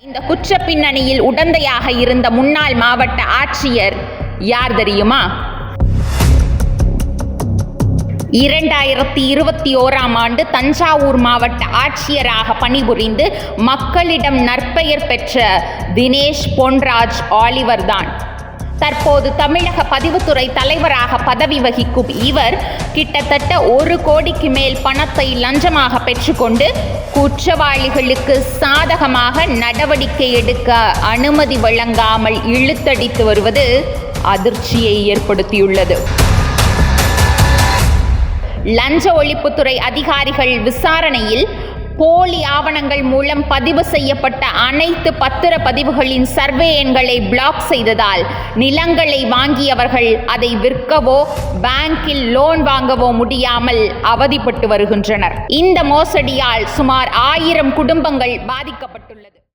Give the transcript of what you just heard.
இந்த குற்ற பின்னணியில் உடந்தையாக இருந்த முன்னாள் மாவட்ட ஆட்சியர் யார் தெரியுமா? 2021ஆம் ஆண்டு தஞ்சாவூர் மாவட்ட ஆட்சியராக பணிபுரிந்து மக்களிடம் நற்பெயர் பெற்ற தினேஷ் பொன்ராஜ் ஆலிவர் தான். தற்போது தமிழக பதிவுத்துறை தலைவராக பதவி வகிக்கும் இவர் கிட்டத்தட்ட 1 கோடிக்கு மேல் பணத்தை லஞ்சமாக பெற்றுக்கொண்டு குற்றவாளிகளுக்கு சாதகமாக நடவடிக்கை எடுக்க அனுமதி வழங்காமல் இழுத்தடித்து வருவது அதிர்ச்சியை ஏற்படுத்தியுள்ளது. லஞ்ச ஒழிப்புத்துறை அதிகாரிகள் விசாரணையில் போலி ஆவணங்கள் மூலம் பதிவு செய்யப்பட்ட அனைத்து பத்திரப்பதிவுகளின் சர்வே எண்களை பிளாக் செய்ததால் நிலங்களை வாங்கியவர்கள் அதை விற்கவோ பேங்கில் லோன் வாங்கவோ முடியாமல் அவதிப்பட்டு வருகின்றனர். இந்த மோசடியால் சுமார் 1000 குடும்பங்கள் பாதிக்கப்பட்டுள்ளது.